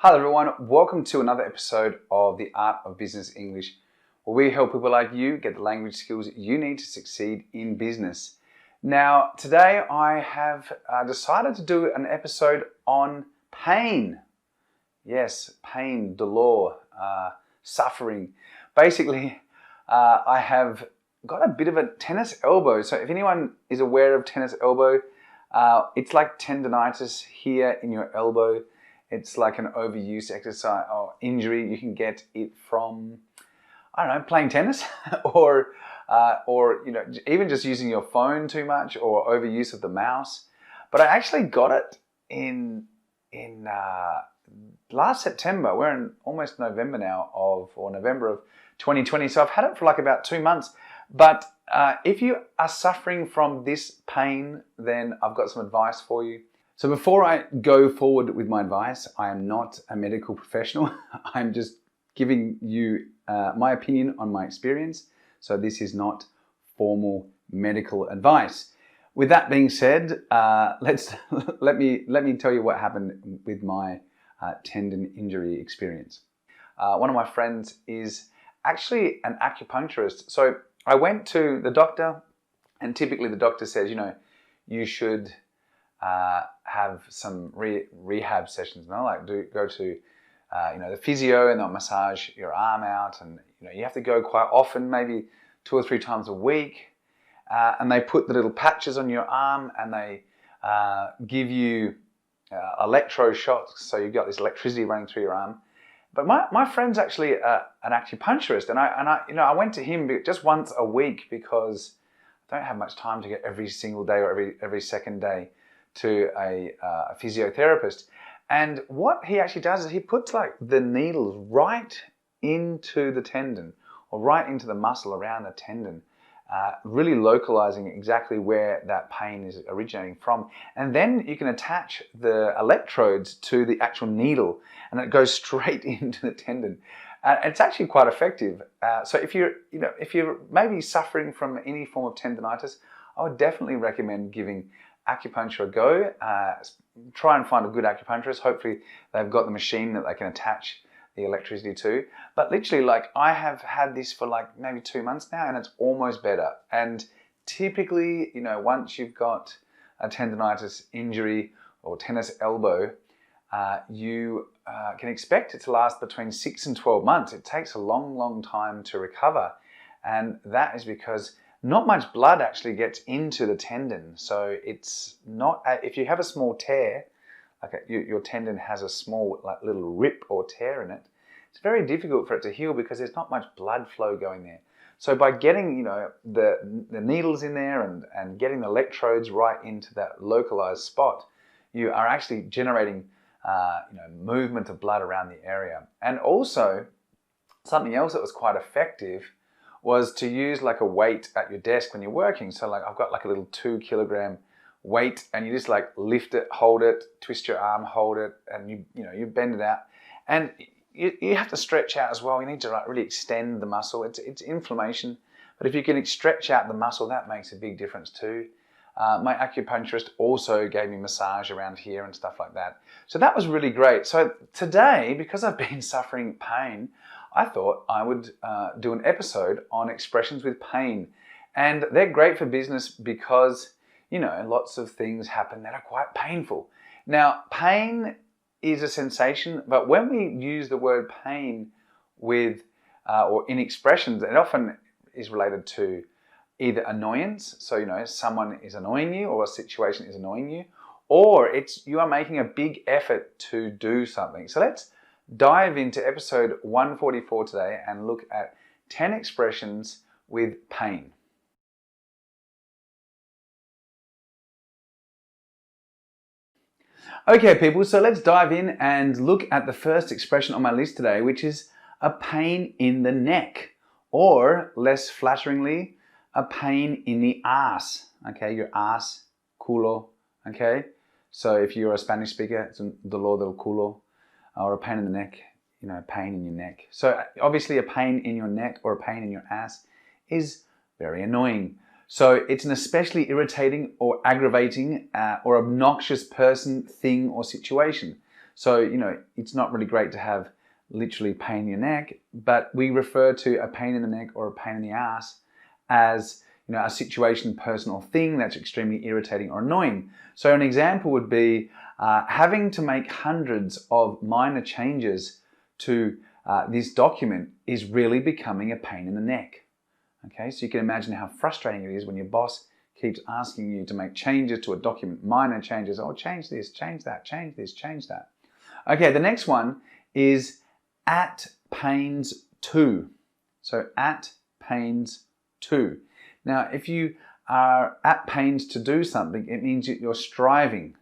Hi everyone, welcome to another episode of the Art of Business English, where we help people like you get the language skills you need to succeed in business. Now, today I have decided to do an episode on pain. Yes, pain, dolor, suffering. Basically, I have got a bit of a tennis elbow. So if anyone is aware of tennis elbow, it's like tendinitis here in your elbow. It's like an overuse exercise or injury. You can get it from, I don't know, playing tennis or even just using your phone too much or overuse of the mouse. But I actually got it in last September. We're in almost November now November of 2020. So I've had it for like about 2 months. But if you are suffering from this pain, then I've got some advice for you. So before I go forward with my advice, I am not a medical professional. I'm just giving you my opinion on my experience. So this is not formal medical advice. With that being said, let me tell you what happened with my tendon injury experience. One of my friends is actually an acupuncturist. So I went to the doctor, and typically the doctor says, you should have some rehab sessions, like go to the physio, and they'll massage your arm out, and you have to go quite often, maybe 2 or 3 times a week, and they put the little patches on your arm, and they give you electro shocks, so you've got this electricity running through your arm. But my friend's actually an acupuncturist, and I went to him just once a week because I don't have much time to get every single day or every second day to a physiotherapist. And what he actually does is he puts like the needles right into the tendon or right into the muscle around the tendon, really localizing exactly where that pain is originating from. And then you can attach the electrodes to the actual needle, and it goes straight into the tendon. It's actually quite effective. So if you're maybe suffering from any form of tendinitis, I would definitely recommend giving acupuncture a go. Try and find a good acupuncturist. Hopefully they've got the machine that they can attach the electricity to. But literally, like, I have had this for like maybe 2 months now, and it's almost better. And typically, once you've got a tendinitis injury or tennis elbow, you can expect it to last between 6 and 12 months. It takes a long time to recover. And that is because not much blood actually gets into the tendon. So it's not, if you have a small tear, like your tendon has a small little rip or tear in it, it's very difficult for it to heal because there's not much blood flow going there. So by getting the needles in there and getting the electrodes right into that localized spot, you are actually generating movement of blood around the area. And also something else that was quite effective was to use like a weight at your desk when you're working. So like I've got like a little 2 kilogram weight, and you just like lift it, hold it, twist your arm, hold it, and you bend it out. And you have to stretch out as well. You need to really extend the muscle. It's inflammation, but if you can stretch out the muscle, that makes a big difference too. My acupuncturist also gave me massage around here and stuff like that. So that was really great. So today, because I've been suffering pain, I thought I would do an episode on expressions with pain. And they're great for business because, lots of things happen that are quite painful. Now, pain is a sensation, but when we use the word pain with or in expressions, it often is related to either annoyance, so someone is annoying you or a situation is annoying you, or you are making a big effort to do something. So let's dive into episode 144 today and look at 10 expressions with pain. Okay people, so let's dive in and look at the first expression on my list today, which is a pain in the neck, or less flatteringly, a pain in the ass. Okay, your ass, culo. Okay, so if you're a Spanish speaker, it's dolor del culo, or a pain in the neck, pain in your neck. So obviously a pain in your neck or a pain in your ass is very annoying. So it's an especially irritating or aggravating or obnoxious person, thing, or situation. So, it's not really great to have literally pain in your neck, but we refer to a pain in the neck or a pain in the ass as a situation, person, or thing that's extremely irritating or annoying. So an example would be having to make hundreds of minor changes to this document is really becoming a pain in the neck. Okay, so you can imagine how frustrating it is when your boss keeps asking you to make changes to a document, minor changes. Oh, change this, change that, change this, change that. Okay, the next one is at pains to. So at pains to. Now, if you are at pains to do something, it means you're striving.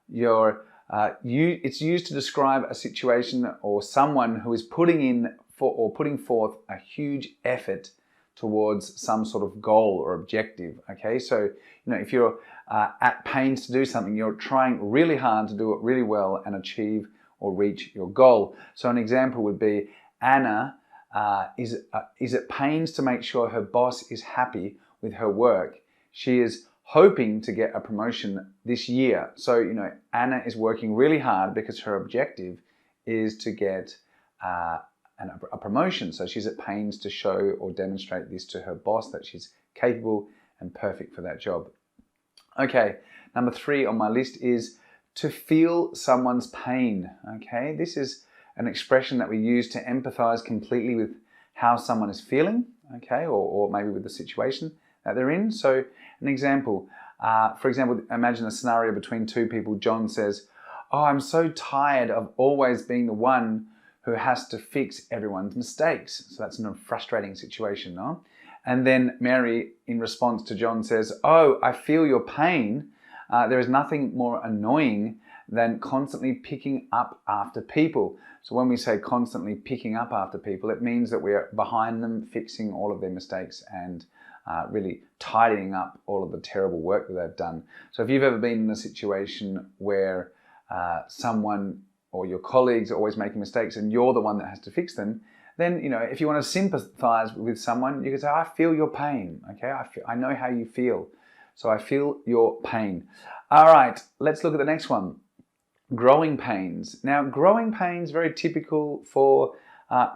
It's used to describe a situation or someone who is putting forth a huge effort towards some sort of goal or objective. Okay, so if you're at pains to do something, you're trying really hard to do it really well and achieve or reach your goal. So an example would be Anna is at pains to make sure her boss is happy with her work. She is hoping to get a promotion this year. So, Anna is working really hard because her objective is to get a promotion. So she's at pains to show or demonstrate this to her boss, that she's capable and perfect for that job. Okay, number 3 on my list is to feel someone's pain. Okay, this is an expression that we use to empathize completely with how someone is feeling, okay, or maybe with the situation that they're in. So an example, for example, imagine a scenario between two people. John says, "Oh, I'm so tired of always being the one who has to fix everyone's mistakes." So that's a frustrating situation, no? And then Mary, in response to John, says, "Oh, I feel your pain. There is nothing more annoying than constantly picking up after people." So when we say constantly picking up after people, it means that we're behind them, fixing all of their mistakes and really tidying up all of the terrible work that they've done. So if you've ever been in a situation where someone or your colleagues are always making mistakes and you're the one that has to fix them, then, if you want to sympathize with someone, you can say, "I feel your pain, okay? I know how you feel. So I feel your pain." All right, let's look at the next one. Growing pains. Now, growing pains, very typical for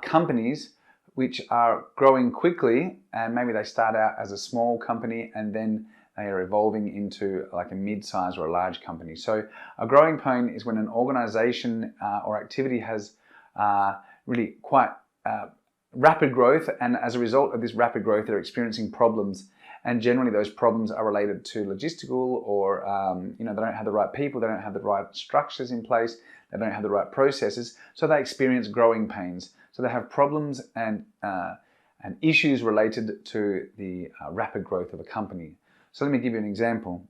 companies which are growing quickly, and maybe they start out as a small company and then they are evolving into like a mid-size or a large company. So a growing pain is when an organization or activity has really quite rapid growth, and as a result of this rapid growth, they're experiencing problems. And generally those problems are related to logistical or, they don't have the right people, they don't have the right structures in place, they don't have the right processes, so they experience growing pains. So they have problems and issues related to the rapid growth of a company. So let me give you an example.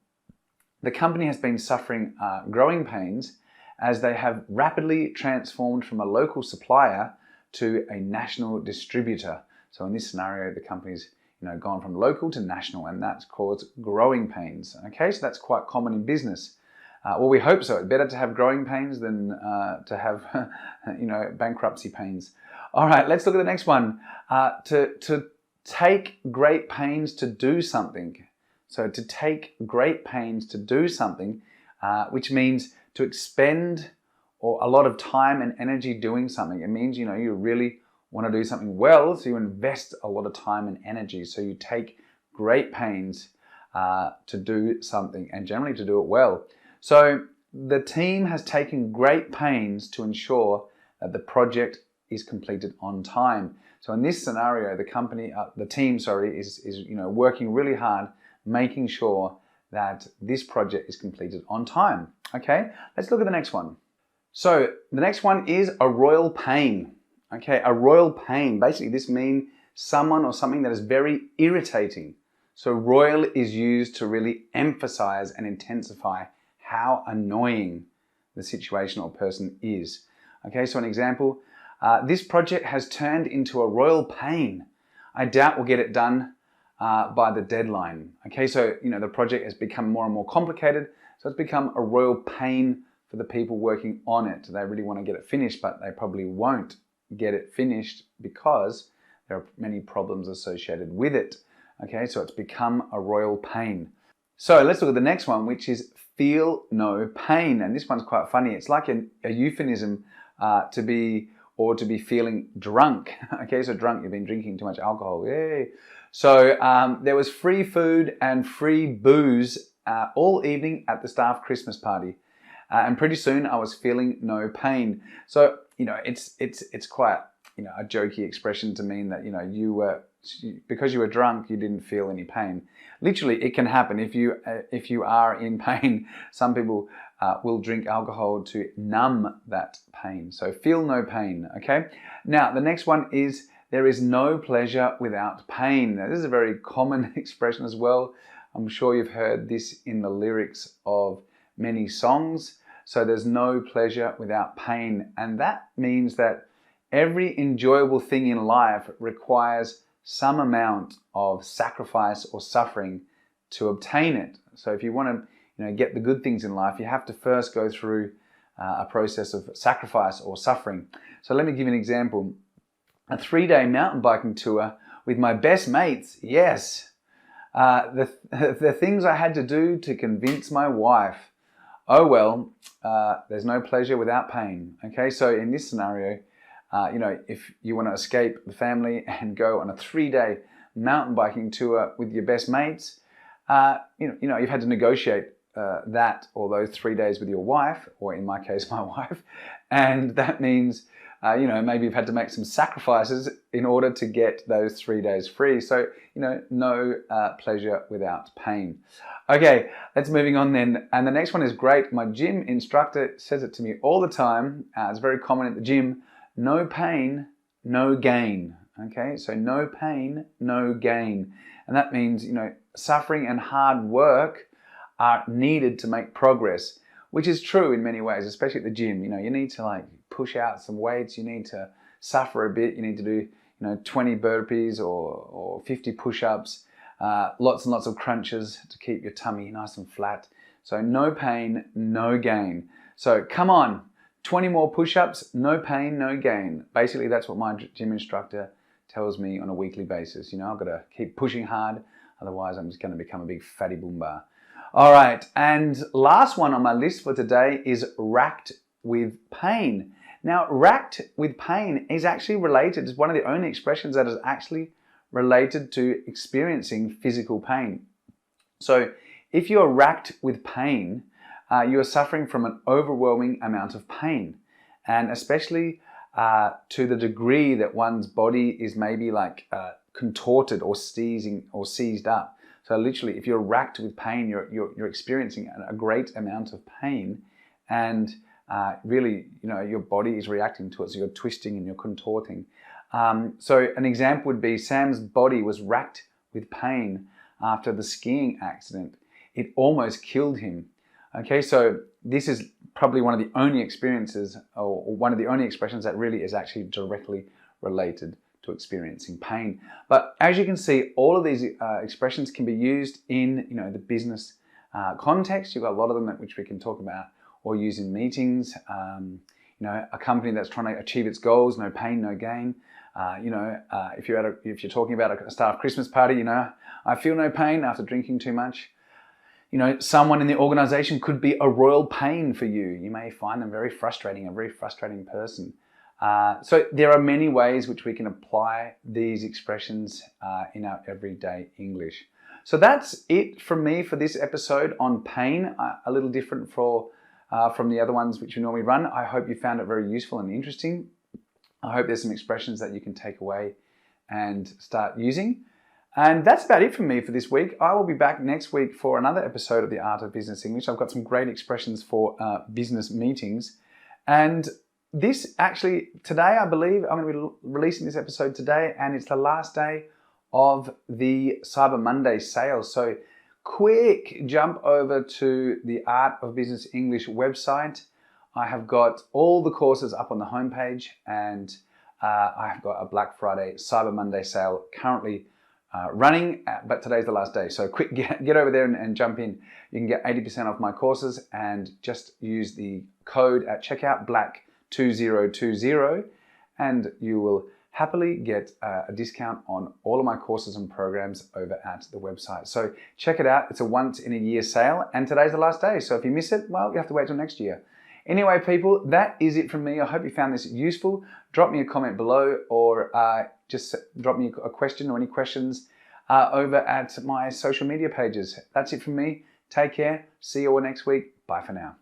The company has been suffering growing pains as they have rapidly transformed from a local supplier to a national distributor. So in this scenario, the company's gone from local to national, and that's caused growing pains. Okay, so that's quite common in business. Well, we hope so. It's better to have growing pains than to have, bankruptcy pains. All right, let's look at the next one. To take great pains to do something. So to take great pains to do something, which means to expend or a lot of time and energy doing something. It means, you really want to do something well, so you invest a lot of time and energy. So you take great pains to do something, and generally to do it well. So the team has taken great pains to ensure that the project is completed on time. So in this scenario, the team is working really hard, making sure that this project is completed on time. Okay, let's look at the next one. So the next one is a royal pain. Okay, a royal pain. Basically, this means someone or something that is very irritating. So royal is used to really emphasize and intensify how annoying the situation or person is. Okay, so an example, this project has turned into a royal pain. I doubt we'll get it done by the deadline. Okay, so the project has become more and more complicated, so it's become a royal pain for the people working on it. They really want to get it finished, but they probably won't get it finished because there are many problems associated with it. Okay, so it's become a royal pain. So let's look at the next one, which is feel no pain. And this one's quite funny. It's like a euphemism to be feeling drunk. Okay, so drunk, you've been drinking too much alcohol. Yay. So there was free food and free booze all evening at the staff Christmas party. And pretty soon I was feeling no pain. So, it's quite, a jokey expression to mean that, because you were drunk, you didn't feel any pain. Literally, it can happen if you are in pain. Some people will drink alcohol to numb that pain. So feel no pain, okay? Now, the next one is there is no pleasure without pain. Now, this is a very common expression as well. I'm sure you've heard this in the lyrics of many songs. So there's no pleasure without pain. And that means that every enjoyable thing in life requires some amount of sacrifice or suffering to obtain it. So if you want to get the good things in life, you have to first go through a process of sacrifice or suffering. So let me give you an example. A 3-day mountain biking tour with my best mates. Yes. The things I had to do to convince my wife. Oh well, there's no pleasure without pain. Okay, so in this scenario, if you want to escape the family and go on a 3-day mountain biking tour with your best mates, you've had to negotiate that or those 3 days with your wife, or in my case, my wife, and that means maybe you've had to make some sacrifices in order to get those 3 days free. So no pleasure without pain. Okay, let's moving on then. And the next one is great. My gym instructor says it to me all the time. It's very common at the gym. No pain, no gain. Okay, so no pain, no gain. And that means, suffering and hard work are needed to make progress, which is true in many ways, especially at the gym. You need to push out some weights. You need to suffer a bit. You need to do, 20 burpees or 50 push-ups, lots and lots of crunches to keep your tummy nice and flat. So no pain, no gain. So come on. 20 more push-ups, no pain, no gain. Basically, that's what my gym instructor tells me on a weekly basis. I've got to keep pushing hard, otherwise I'm just going to become a big fatty boomba. All right, and last one on my list for today is racked with pain. Now, racked with pain is actually related. It's one of the only expressions that is actually related to experiencing physical pain. So if you're racked with pain, you are suffering from an overwhelming amount of pain, and especially to the degree that one's body is maybe contorted or seized up. So literally, if you're racked with pain, you're experiencing a great amount of pain, and really, your body is reacting to it. So you're twisting and you're contorting. So an example would be Sam's body was racked with pain after the skiing accident. It almost killed him. Okay, so this is probably one of the only experiences or one of the only expressions that really is actually directly related to experiencing pain. But as you can see, all of these expressions can be used in the business context. You've got a lot of them which we can talk about or use in meetings. A company that's trying to achieve its goals, no pain, no gain. If you're talking about a staff Christmas party, I feel no pain after drinking too much. Someone in the organization could be a royal pain for you. You may find them very frustrating, a very frustrating person. So there are many ways which we can apply these expressions in our everyday English. So that's it from me for this episode on pain, a little different from the other ones which we normally run. I hope you found it very useful and interesting. I hope there's some expressions that you can take away and start using. And that's about it from me for this week. I will be back next week for another episode of The Art of Business English. I've got some great expressions for business meetings. And this actually, today I believe, I'm going to be releasing this episode today, and it's the last day of the Cyber Monday sale. So quick jump over to the Art of Business English website. I have got all the courses up on the homepage, and I have got a Black Friday Cyber Monday sale currently running, but today's the last day. So quick, get over there and jump in. You can get 80% off my courses, and just use the code at checkout, BLACK2020, and you will happily get a discount on all of my courses and programs over at the website. So check it out. It's a once in a year sale, and today's the last day. So if you miss it, well, you have to wait till next year. Anyway, people, that is it from me. I hope you found this useful. Drop me a comment below, or just drop me a question or any questions over at my social media pages. That's it from me. Take care. See you all next week. Bye for now.